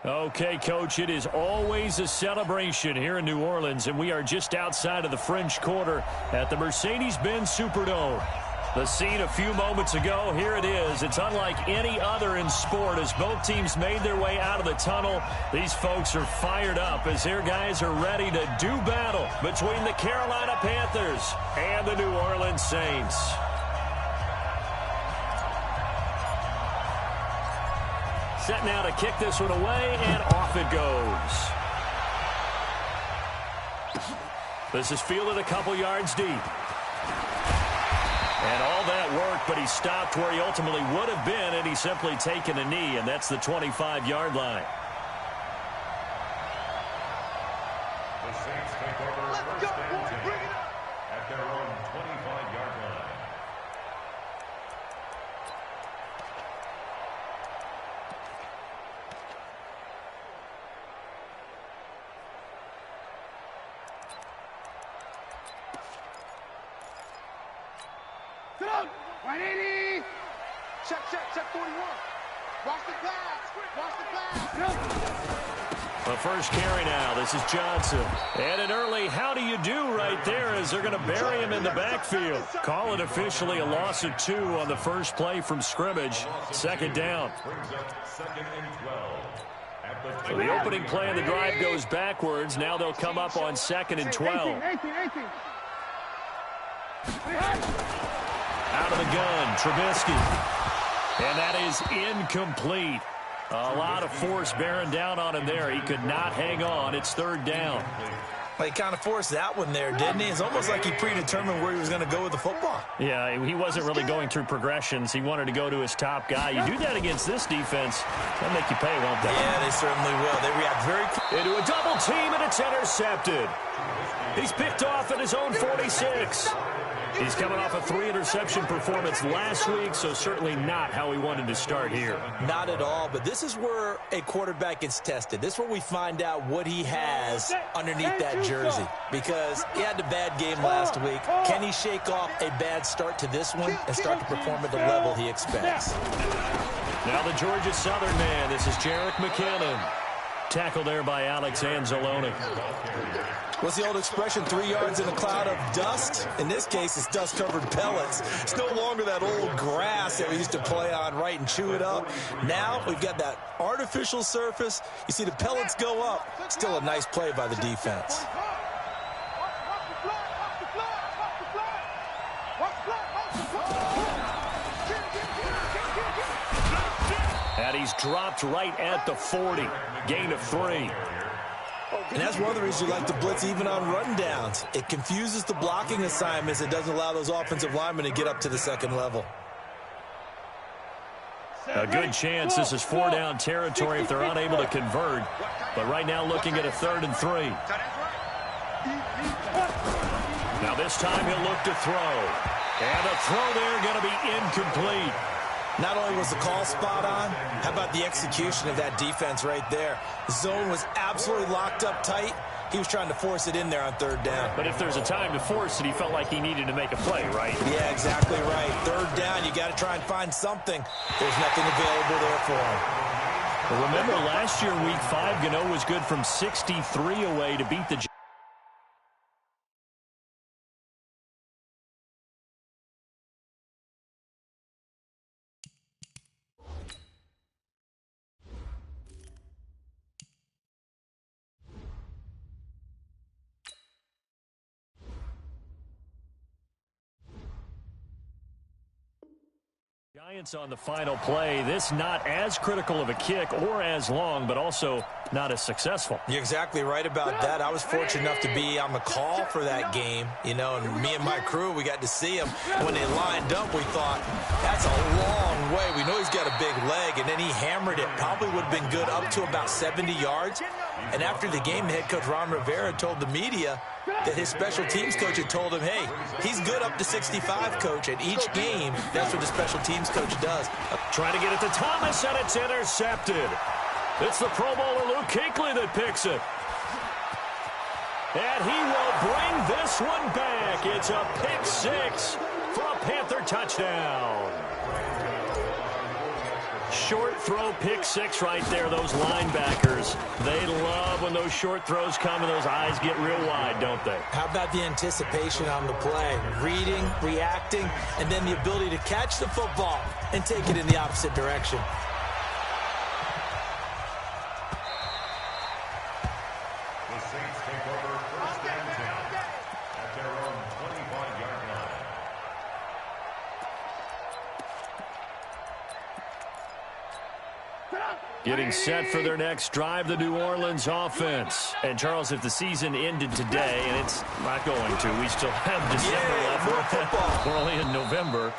Okay, Coach, it is always a celebration here in New Orleans, and we are just outside of the French Quarter at the Mercedes-Benz Superdome. The scene a few moments ago, here it is. It's unlike any other in sport as both teams made their way out of the tunnel. These folks are fired up as their guys are ready to do battle between the Carolina Panthers and the New Orleans Saints. Set now to kick this one away, and off it goes. This is fielded a couple yards deep. And all that worked, but he stopped where he ultimately would have been, and he's simply taken a knee, and that's the 25-yard line. The Saints take over first and 10 at their own 25-yard line. Sit up! 180! Check, 41. Watch the pass! The first carry now. This is Johnson. And an early how do you do right there as they're going to bury him in the backfield. Call it officially a loss of 2 on the first play from scrimmage. Second down. Second and 12. So the opening play of the drive goes backwards. Now they'll come up on second and 12. 18. Out of the gun, Trubisky. And that is incomplete. A lot of force bearing down on him there. He could not hang on. It's third down. Well, he kind of forced that one there, didn't he? It's almost like he predetermined where he was going to go with the football. Yeah, he wasn't really going through progressions. He wanted to go to his top guy. You do that against this defense, they'll make you pay, won't they? Yeah, they certainly will. They react very quickly. Into a double team, and it's intercepted. He's picked off at his own 46. He's coming off a 3-interception performance last week, so certainly not how he wanted to start here. Not at all, but this is where a quarterback gets tested. This is where we find out what he has underneath that jersey, because he had a bad game last week. Can he shake off a bad start to this one and start to perform at the level he expects? Now the Georgia Southern man. This is Jerick McKinnon. Tackled there by Alex Anzalone. What's the old expression, 3 yards in a cloud of dust? In this case, it's dust-covered pellets. It's no longer that old grass that we used to play on, right, and chew it up. Now we've got that artificial surface. You see the pellets go up. Still a nice play by the defense. And he's dropped right at the 40. Gain of 3. And that's one of the reasons you like to blitz even on rundowns. It confuses the blocking assignments. It doesn't allow those offensive linemen to get up to the second level. A good chance this is 4-down territory if they're unable to convert. But right now looking at a 3rd and 3. Now this time he'll look to throw. And the throw there going to be incomplete. Not only was the call spot on, how about the execution of that defense right there? The zone was absolutely locked up tight. He was trying to force it in there on 3rd down. But if there's a time to force it, he felt like he needed to make a play, right? Yeah, exactly right. 3rd down, you got to try and find something. There's nothing available there for him. Well, remember last year, Week 5, Gano was good from 63 away to beat the Giants on the final play. This not as critical of a kick or as long, but also not as successful. You're exactly right about that. I was fortunate enough to be on the call for that game, you know, and me and my crew, we got to see him. When they lined up, we thought, that's a long way. We know he's got a big leg, and then he hammered it. Probably would have been good up to about 70 yards. And after the game, head coach Ron Rivera told the media that his special teams coach had told him, hey, he's good up to 65, coach. And each game, that's what the special teams coach does. Trying to get it to Thomas, and it's intercepted. It's the Pro Bowler Luke Kuechly that picks it. And he will bring this one back. It's a pick 6 for a Panther touchdown. short throw pick six right there, those linebackers. They love when those short throws come and those eyes get real wide, don't they? How about the anticipation on the play? Reading, reacting, and then the ability to catch the football and take it in the opposite direction. The Saints take over first and 10 at their own 25-yard line. Getting set for their next drive, the New Orleans offense. And, Charles, if the season ended today, and it's not going to, we still have December left. We're only in November.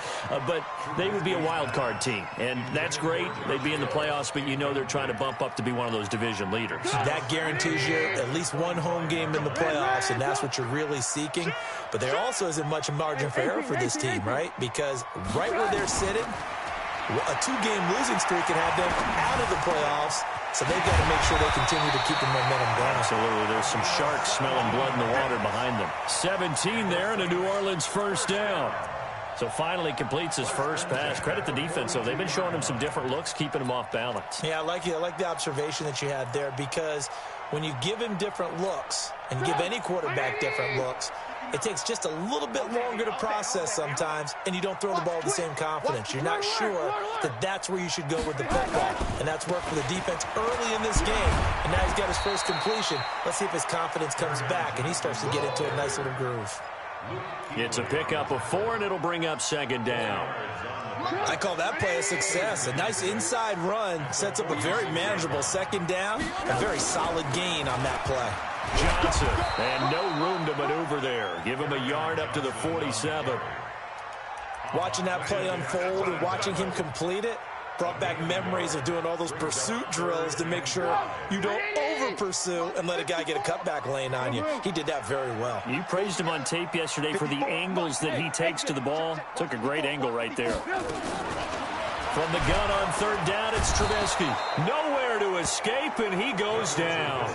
But they would be a wild card team. And that's great. They'd be in the playoffs, but you know they're trying to bump up to be one of those division leaders. That guarantees you at least one home game in the playoffs, and that's what you're really seeking. But there also isn't much margin for error for this team, right? Because right where they're sitting, a two-game losing streak can have them out of the playoffs, so they've got to make sure they continue to keep the momentum going. Absolutely. There's some sharks smelling blood in the water behind them. 17 there and a New Orleans first down. So finally completes his first pass. Credit the defense, though. They've been showing him some different looks, keeping him off balance. Yeah, I like the observation that you had there, because when you give him different looks and give any quarterback different looks, it takes just a little bit longer to process sometimes, and you don't throw the ball with the same confidence. You're not sure that that's where you should go with the football, and that's worked for the defense early in this game, and now he's got his first completion. Let's see if his confidence comes back, and he starts to get into a nice little groove. It's a pickup of 4, and it'll bring up second down. I call that play a success. A nice inside run sets up a very manageable second down, a very solid gain on that play. Johnson, and no room to maneuver there. Give him a yard up to the 47. Watching that play unfold and watching him complete it brought back memories of doing all those pursuit drills to make sure you don't over-pursue and let a guy get a cutback lane on you. He did that very well. You praised him on tape yesterday for the angles that he takes to the ball. Took a great angle right there. From the gun on third down, it's Trubisky. Nowhere to escape, and he goes down.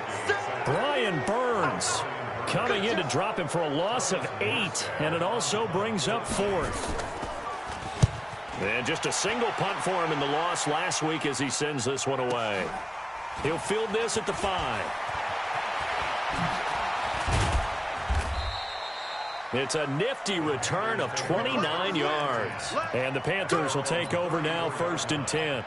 Brian Burns coming in to drop him for a loss of 8, and it also brings up 4th. And just a single punt for him in the loss last week as he sends this one away. He'll field this at the 5. It's a nifty return of 29 yards. And the Panthers will take over now, 1st and 10.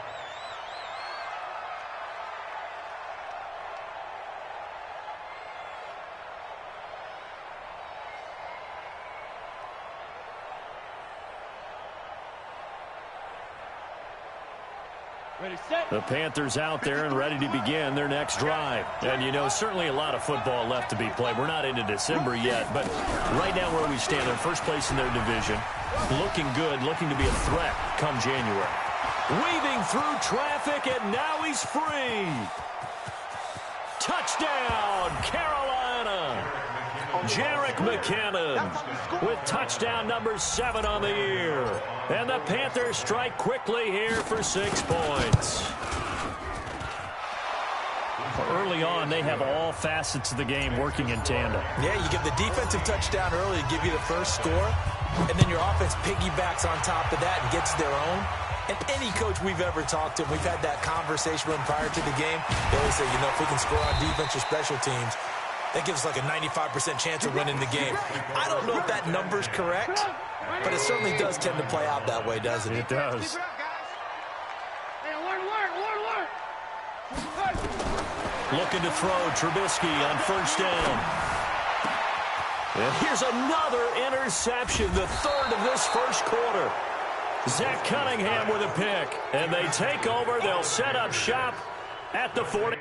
The Panthers out there and ready to begin their next drive. And, you know, certainly a lot of football left to be played. We're not into December yet, but right now where we stand, they're first place in their division. Looking good, looking to be a threat come January. Weaving through traffic, and now he's free. Touchdown, Carolina. Jerick McKinnon with touchdown number 7 on the year. And the Panthers strike quickly here for 6 points. Early on, they have all facets of the game working in tandem. Yeah, you give the defensive touchdown early to give you the first score, and then your offense piggybacks on top of that and gets their own. And any coach we've ever talked to, we've had that conversation with prior to the game, they always say, you know, if we can score on defense or special teams, that gives us like a 95% chance of winning the game. I don't know if that number's correct, but it certainly does tend to play out that way, doesn't it? It does. Looking to throw, Trubisky on first down. And here's another interception, the 3rd of this first quarter. Zach Cunningham with a pick. And they take over. They'll set up shop at the 40.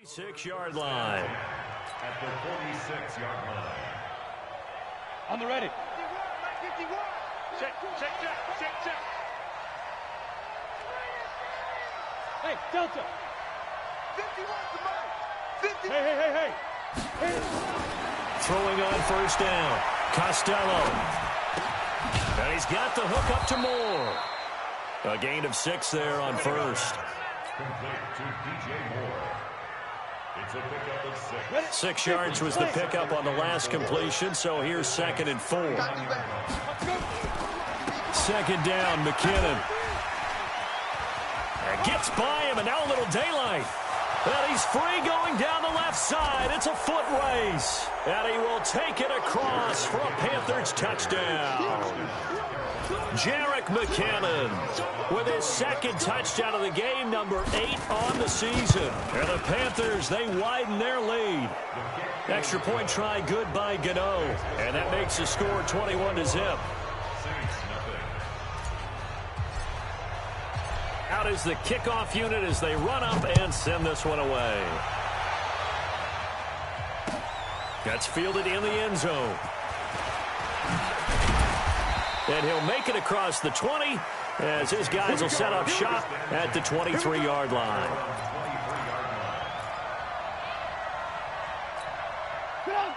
Six-yard line. At the 46-yard line. On the ready. 51. Check. Hey, Delta. 51 to 50. Hey. Throwing on first down. Costello. And he's got the hook up to Moore. A gain of 6 there on first. Complete to DJ Moore. It's a pickup of 6. 6 yards was the pickup on the last completion, so here's 2nd and 4. 2nd down, McKinnon. And gets by him, and now a little daylight. And he's free going down the left side. It's a foot race. And he will take it across for a Panthers touchdown. Jerick McKinnon with his 2nd touchdown of the game, number 8 on the season. And the Panthers, they widen their lead. Extra point try good by Gano. And that makes the score 21-0. Out is the kickoff unit as they run up and send this one away. That's fielded in the end zone. And he'll make it across the 20 as his guys will set up shop at the 23-yard line.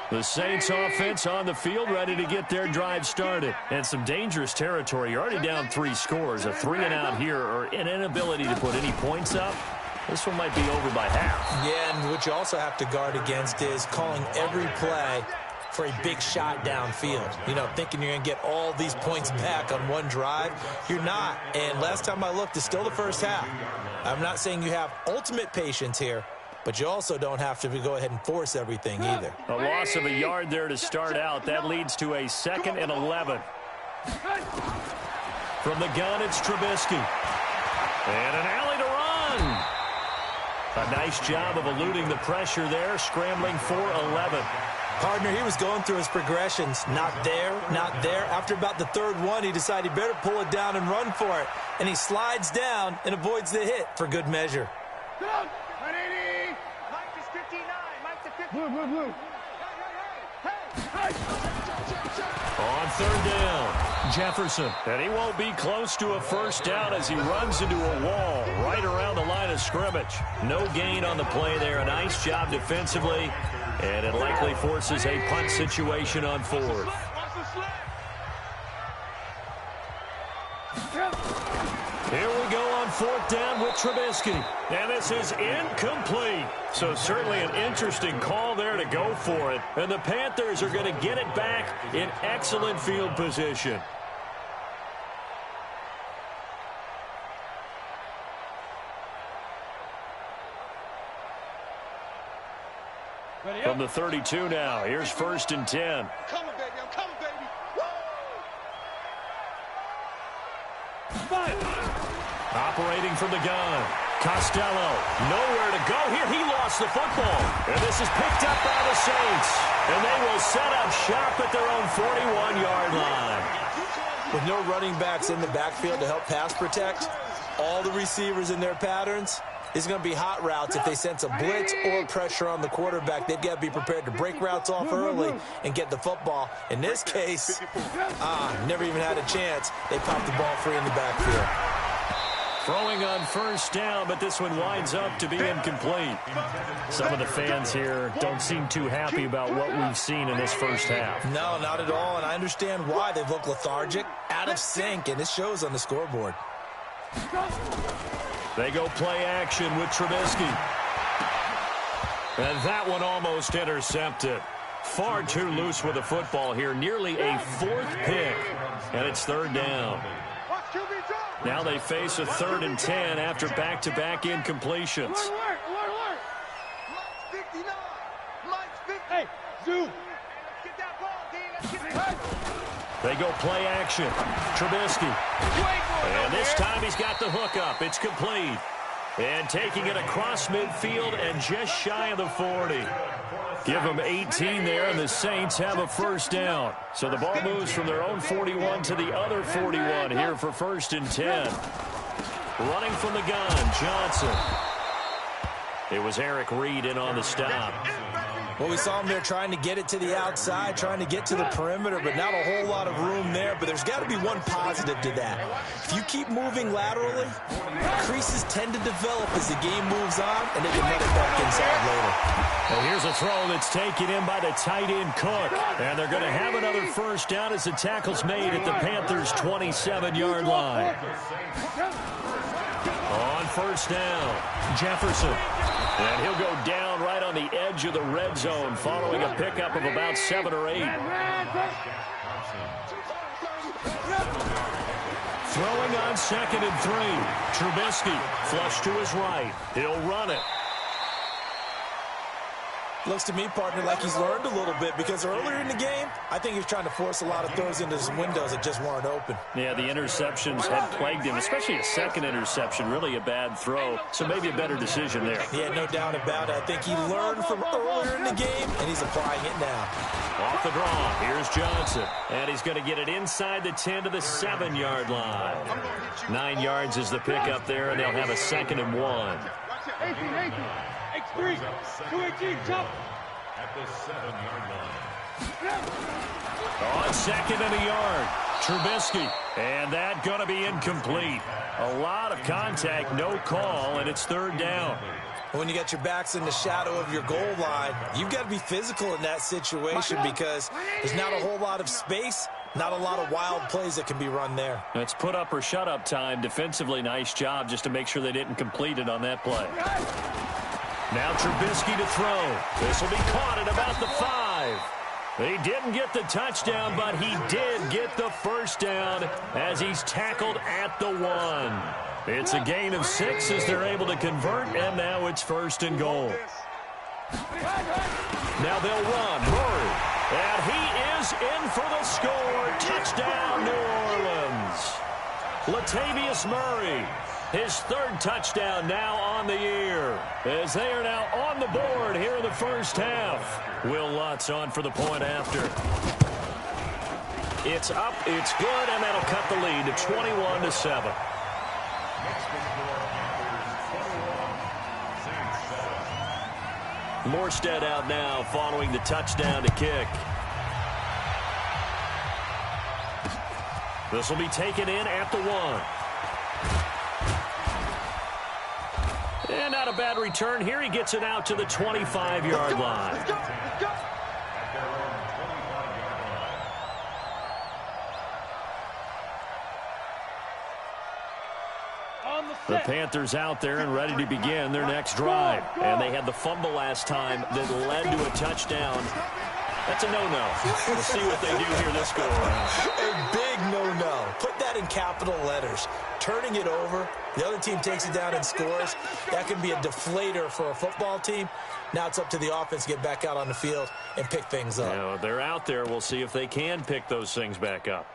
The Saints offense on the field ready to get their drive started. And some dangerous territory. You're already down 3 scores. A 3-and-out here or an inability to put any points up. This one might be over by half. Yeah, and what you also have to guard against is calling every play for a big shot downfield. You know, thinking you're going to get all these points back on one drive. You're not. And last time I looked, it's still the first half. I'm not saying you have ultimate patience here, but you also don't have to go ahead and force everything either. A loss of a yard there to start out. That leads to a 2nd and 11. From the gun, it's Trubisky. And an alley to run. A nice job of eluding the pressure there, scrambling for 11. Partner, he was going through his progressions. Not there, not there. After about the 3rd one, he decided he better pull it down and run for it. And he slides down and avoids the hit for good measure. On 3rd down, Jefferson. And he won't be close to a first down as he runs into a wall right around the line of scrimmage. No gain on the play there. A nice job defensively. And it likely forces a punt situation on 4th. Here we go on 4th down with Trubisky. And this is incomplete. So certainly an interesting call there to go for it. And the Panthers are going to get it back in excellent field position. From the 32 now, here's 1st and 10. I'm coming, baby. I'm coming, baby. Operating from the gun. Costello, nowhere to go here. He lost the football. And this is picked up by the Saints. And they will set up shop at their own 41-yard line. With no running backs in the backfield to help pass protect, all the receivers in their patterns, it's going to be hot routes. If they sense a blitz or pressure on the quarterback, they've got to be prepared to break routes off early and get the football. In this case, never even had a chance. They popped the ball free in the backfield. Throwing on 1st down, but this one winds up to be incomplete. Some of the fans here don't seem too happy about what we've seen in this first half. No, not at all, and I understand why. They've looked lethargic, out of sync, and it shows on the scoreboard. They go play action with Trubisky. And that one almost intercepted. Far too loose with the football here. Nearly a 4th pick. And it's 3rd down. Now they face a 3rd and 10 after back-to-back incompletions. Hey, Zoo. They go play action. Trubisky. And this time he's got the hook up. It's complete. And taking it across midfield and just shy of the 40. Give them 18 there, and the Saints have a 1st down. So the ball moves from their own 41 to the other 41 here for 1st and 10. Running from the gun, Johnson. It was Eric Reed in on the stop. Well, we saw him there trying to get it to the outside, trying to get to the perimeter, but not a whole lot of room there. But there's got to be one positive to that. If you keep moving laterally, creases tend to develop as the game moves on, and they can run it back inside later. Well, here's a throw that's taken in by the tight end Cook. And they're going to have another 1st down as the tackle's made at the Panthers' 27-yard line. On first down, Jefferson. And he'll go down right on the edge of the red zone following a pickup of about 7 or 8. Throwing on 2nd and 3. Trubisky flush to his right. He'll run it. Looks to me, partner, like he's learned a little bit because earlier in the game, I think he was trying to force a lot of throws into his windows that just weren't open. Yeah, the interceptions had plagued him, especially a second interception, really a bad throw. So maybe a better decision there. Yeah, no doubt about it. I think he learned from earlier in the game, and he's applying it now. Off the draw, here's Johnson. And he's going to get it inside the 10 to the 7-yard line. 9 yards is the pickup there, and they'll have a 2nd and 1. X3, 218, jump. At the 7-yard line. On 2nd and a yard, Trubisky. And that going to be incomplete. A lot of contact, no call, and it's 3rd down. When you got your backs in the shadow of your goal line, you've got to be physical in that situation because there's not a whole lot of space, not a lot of wild plays that can be run there. It's put up or shut up time. Defensively, nice job just to make sure they didn't complete it on that play. Now Trubisky to throw. This will be caught at about the 5. He didn't get the touchdown, but he did get the first down as he's tackled at the 1. It's a gain of 6 as they're able to convert, and now it's 1st and goal. Now they'll run. Murray. And he is in for the score. Touchdown, New Orleans. Latavius Murray. His 3rd touchdown now on the year as they are now on the board here in the first half. Will Lutz on for the point after. It's up, it's good, and that'll cut the lead to 21-7. Morstead out now following the touchdown to kick. This will be taken in at the 1. And not a bad return. Here he gets it out to the 25-yard line. Let's go. The Panthers out there and ready to begin their next drive. And they had the fumble last time that led to a touchdown. That's a no-no. We'll see what they do here this go-around. A big no-no. Put that in capital letters. Turning it over, the other team takes it down and scores. That can be a deflator for a football team. Now it's up to the offense to get back out on the field and pick things up. You know, they're out there. We'll see if they can pick those things back up.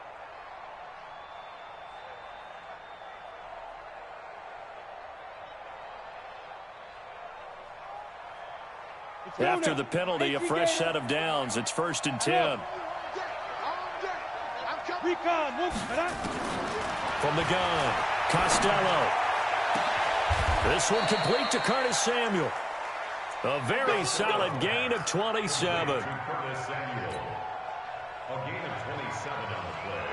After the penalty, a fresh set of downs. It's 1st and 10. From the gun, Costello. This one complete to Curtis Samuel. A very solid gain of 27. A gain of 27 on the play.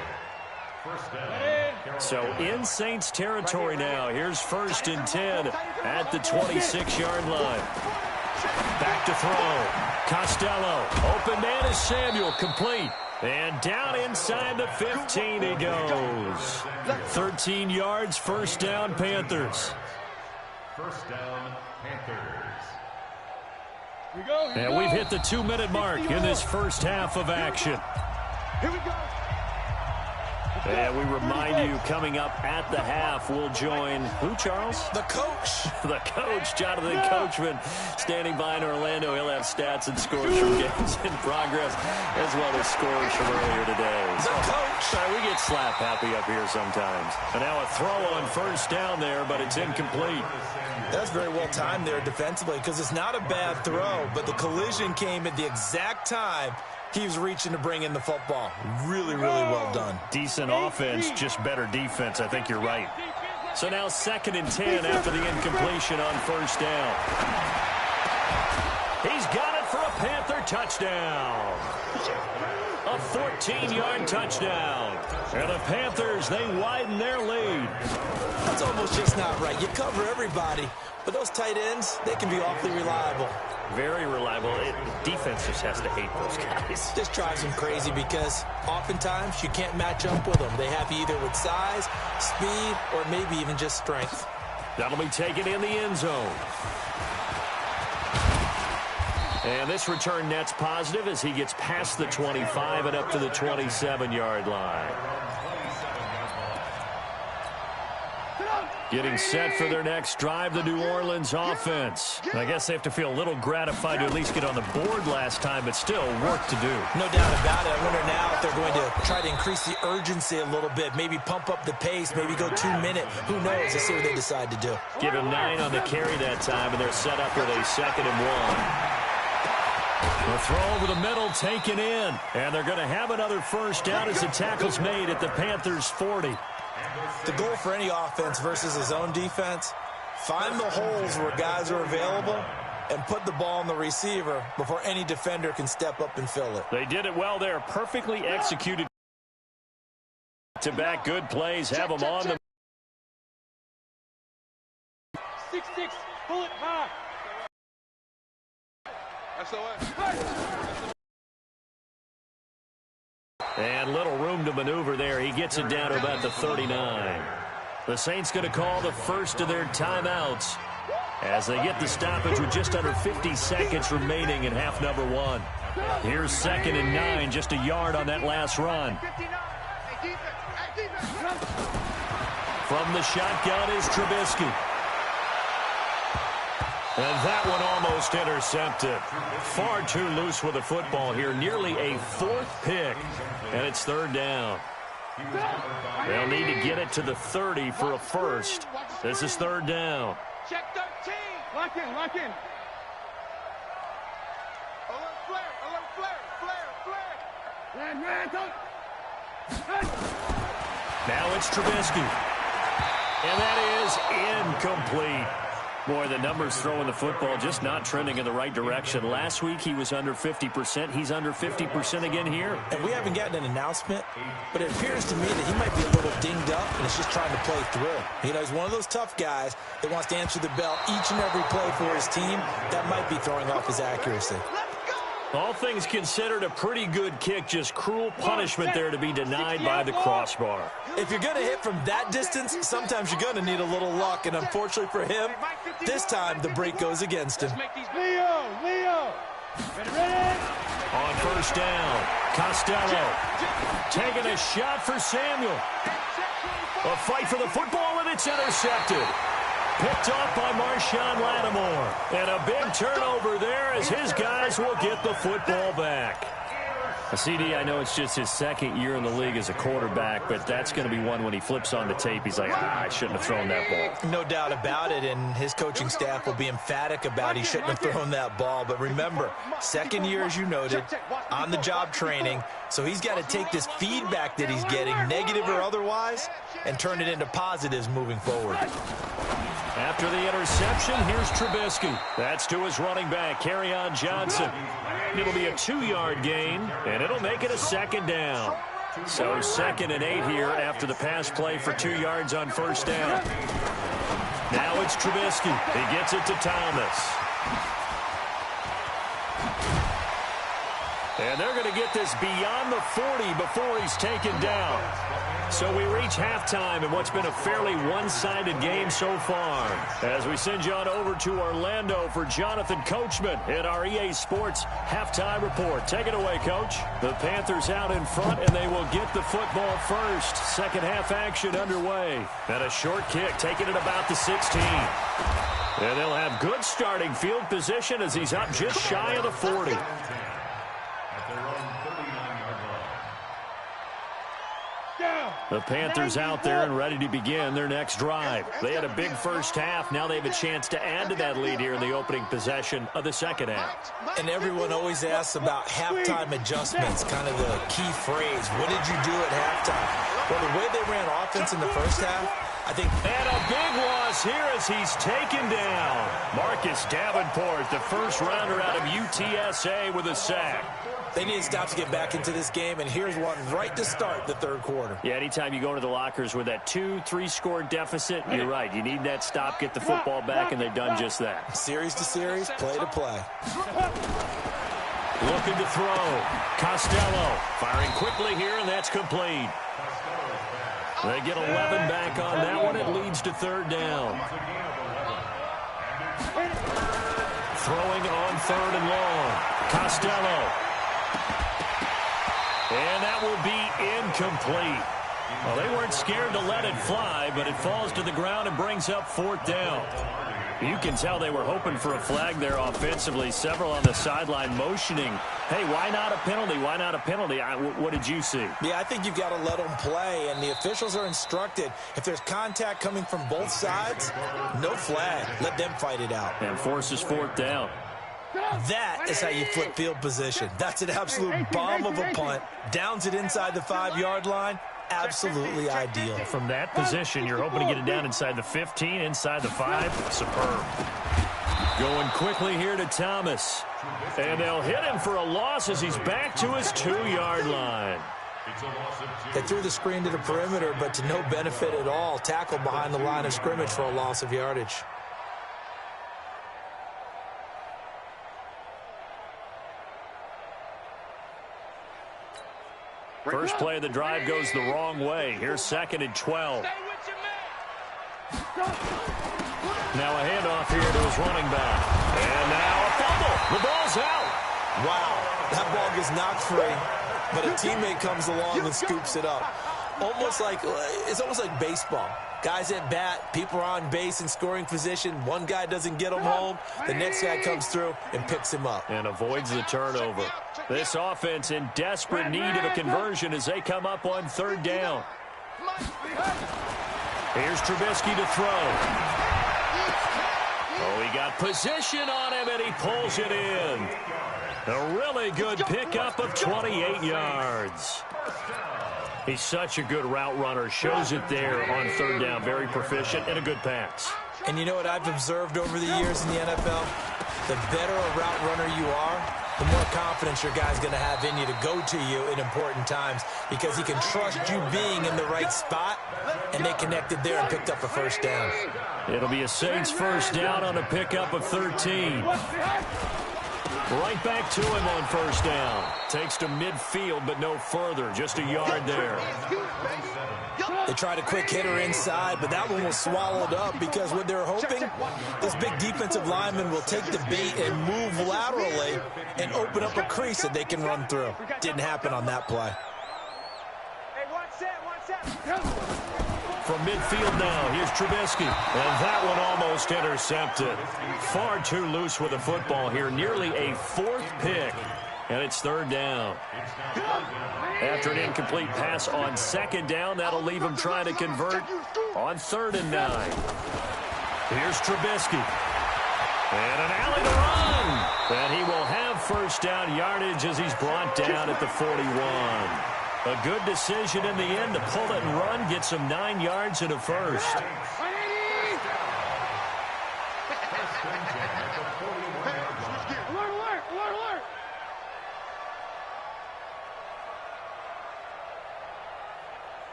First down. So in Saints territory now. Here's 1st and 10 at the 26-yard line. Back to throw. Costello. Open man is Samuel. Complete. And down inside the 15 he goes. 13 yards. 1st down, Panthers. First down, Panthers. And we've hit the 2-minute mark in this first half of action. Here we go. And we remind you, coming up at the half, we'll join who, Charles? The coach. The coach, Jonathan Coachman, standing by in Orlando. He'll have stats and scores from games in progress, as well as scores from earlier today. The coach. Sorry, we get slap happy up here sometimes. And now a throw on 1st down there, but it's incomplete. That's very well timed there defensively because it's not a bad throw, but the collision came at the exact time he was reaching to bring in the football. Really, really well done. Decent offense, just better defense. I think you're right. So now 2nd and 10 after the incompletion on 1st down. He's got it for a Panther touchdown. A 14-yard touchdown. And the Panthers, they widen their lead. That's almost just not right. You cover everybody, but those tight ends, they can be awfully reliable. Very reliable. Defense just has to hate those guys. This drives them crazy because oftentimes you can't match up with them. They have you either with size, speed, or maybe even just strength. That'll be taken in the end zone. And this return net's positive as he gets past the 25 and up to the 27-yard line. Getting set for their next drive, the New Orleans offense. I guess they have to feel a little gratified to at least get on the board last time, but still work to do. No doubt about it. I wonder now if they're going to try to increase the urgency a little bit, maybe pump up the pace, maybe go 2-minute. Who knows? Let's see what they decide to do. Give him 9 on the carry that time, and they're set up with a 2nd and 1. The throw over the middle taken in, and they're going to have another first down as the tackle's made at the Panthers' 40. The goal for any offense versus his own defense, find the holes where guys are available and put the ball on the receiver before any defender can step up and fill it. They did it well there. Perfectly executed to back good plays. Have them on the 6-6, pull it high. And little room to maneuver there. He gets it down to about the 39. The Saints going to call the first of their timeouts as they get the stoppage with just under 50 seconds remaining in half number 1. Here's 2nd and 9, just a yard on that last run. From the shotgun is Trubisky. And that one almost intercepted. Far too loose with the football here. Nearly a 4th pick. And it's 3rd down. They'll need to get it to the 30 for a first. This is 3rd down. Check 13. Lock in, lock in. Alert flare, flare. Now it's Trubisky. And that is incomplete. Boy, the numbers throwing the football just not trending in the right direction. Last week he was under 50%. He's under 50% again here. And we haven't gotten an announcement, but it appears to me that he might be a little dinged up and is just trying to play through. You know, he's one of those tough guys that wants to answer the bell each and every play for his team. That might be throwing off his accuracy. All things considered, a pretty good kick. Just cruel punishment there to be denied by the crossbar. If you're going to hit from that distance, sometimes you're going to need a little luck. And unfortunately for him, this time the break goes against him. Leo. Ready? On first down, Costello taking a shot for Samuel. A fight for the football, and it's intercepted. Picked off by Marshawn Lattimore. And a big turnover there as his guys will get the football back. CD, I know it's just his 2nd year in the league as a quarterback, but that's going to be one when he flips on the tape. He's like, I shouldn't have thrown that ball. No doubt about it, and his coaching staff will be emphatic about he shouldn't have thrown that ball. But remember, 2nd year, as you noted, on-the-job training, so he's got to take this feedback that he's getting, negative or otherwise, and turn it into positives moving forward. After the interception, here's Trubisky. That's to his running back, Kerryon Johnson. It'll be a 2-yard gain, and it'll make it a 2nd down. So 2nd and 8 here after the pass play for 2 yards on first down. Now it's Trubisky. He gets it to Thomas. And they're going to get this beyond the 40 before he's taken down. So we reach halftime in what's been a fairly one-sided game so far. As we send you on over to Orlando for Jonathan Coachman at our EA Sports Halftime Report. Take it away, Coach. The Panthers out in front, and they will get the football first. Second half action underway. And a short kick taking it about the 16. And they'll have good starting field position as he's up just shy of the 40. The Panthers out there and ready to begin their next drive. They had a big first half. Now they have a chance to add to that lead here in the opening possession of the second half. And everyone always asks about halftime adjustments, kind of the key phrase. What did you do at halftime? Well, the way they ran offense in the first half, I think. And a big loss here as he's taken down. Marcus Davenport, the first rounder out of UTSA with a sack. They need to stop to get back into this game, and here's one right to start the third quarter. Yeah, anytime you go to the lockers with that 2-3 score deficit, you're right. You need that stop, get the football back, and they've done just that. Series to series, play to play. Looking to throw. Costello firing quickly here, and that's complete. They get 11 back on that one. It leads to third down. Throwing on third and long. Costello. And that will be incomplete. Well, they weren't scared to let it fly, but it falls to the ground and brings up fourth down. You can tell they were hoping for a flag there offensively. Several on the sideline motioning, hey, why not a penalty? Why not a penalty? What did you see? Yeah, I think you've got to let them play, and the officials are instructed. If there's contact coming from both sides, no flag. Let them fight it out. And forces fourth down. That is how you flip field position. That's an absolute bomb of a punt. Downs it inside the 5-yard line. Absolutely ideal. From that position, you're hoping to get it down inside the 15, inside the 5. Superb. Going quickly here to Thomas. And they'll hit him for a loss as he's back to his 2-yard line. They threw the screen to the perimeter, but to no benefit at all. Tackled behind the line of scrimmage for a loss of yardage. First play of the drive goes the wrong way. Here's 2nd and 12. Now a handoff here to his running back. And now a fumble. The ball's out. Wow, that ball gets knocked free, but a teammate comes along and scoops it up. It's almost like baseball. Guys at bat, people are on base in scoring position. One guy doesn't get him home. The next guy comes through and picks him up. And avoids the turnover. This offense in desperate need of a conversion as they come up on third down. Here's Trubisky to throw. Oh, he got position on him, and he pulls it in. A really good pickup of 28 yards. He's such a good route runner. Shows it there on third down. Very proficient and a good pass. And you know what I've observed over the years in the NFL? The better a route runner you are, the more confidence your guy's going to have in you to go to you in important times because he can trust you being in the right spot, and they connected there and picked up a first down. It'll be a Saints first down on a pickup of 13. Right back to him on first down. Takes to midfield, but no further. Just a yard there. They tried a quick hitter inside, but that one was swallowed up because what they're hoping, this big defensive lineman will take the bait and move laterally and open up a crease that they can run through. Didn't happen on that play. From midfield now, here's Trubisky. And that one almost intercepted. Far too loose with the football here. Nearly a 4th pick. And it's third down. After an incomplete pass on second down, that'll leave him trying to convert on 3rd and 9. Here's Trubisky. And an alley to run. And he will have first down yardage as he's brought down at the 41. A good decision in the end to pull it and run. Gets him 9 yards and a first.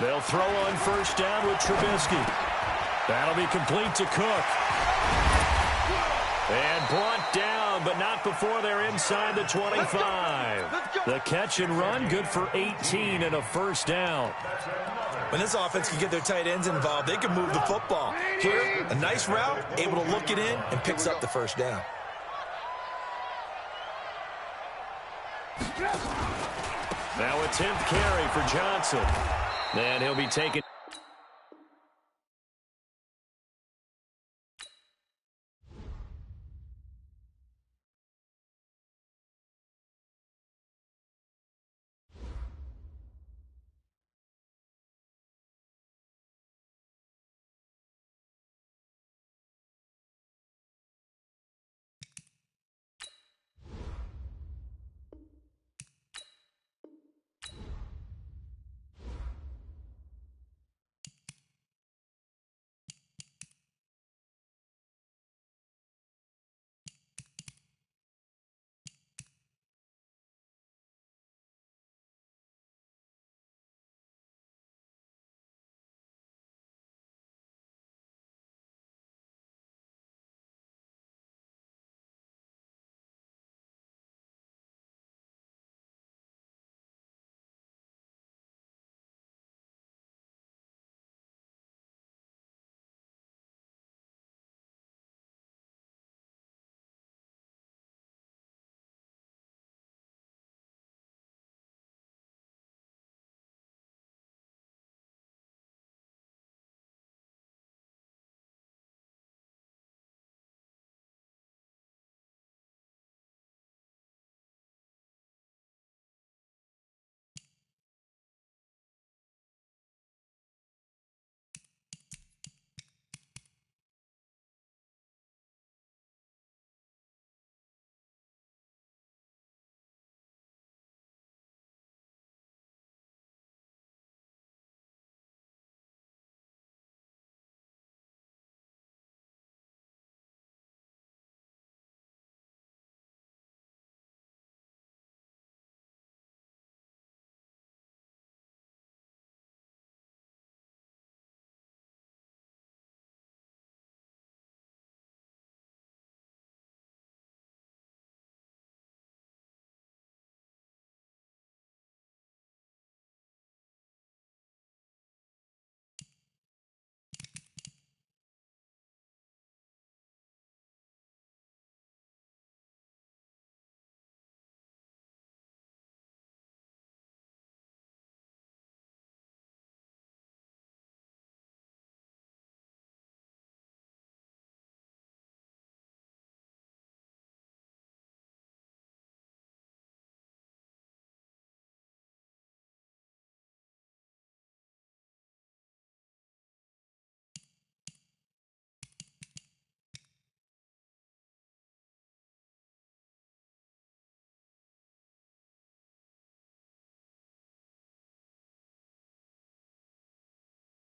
They'll throw on first down with Trubisky. That'll be complete to Cook. And brought down, but not before they're inside the 25. The catch and run, good for 18 and a first down. When this offense can get their tight ends involved, they can move the football. Here, a nice route, able to look it in, and picks up the first down. Now a 10th carry for Johnson. And he'll be taken.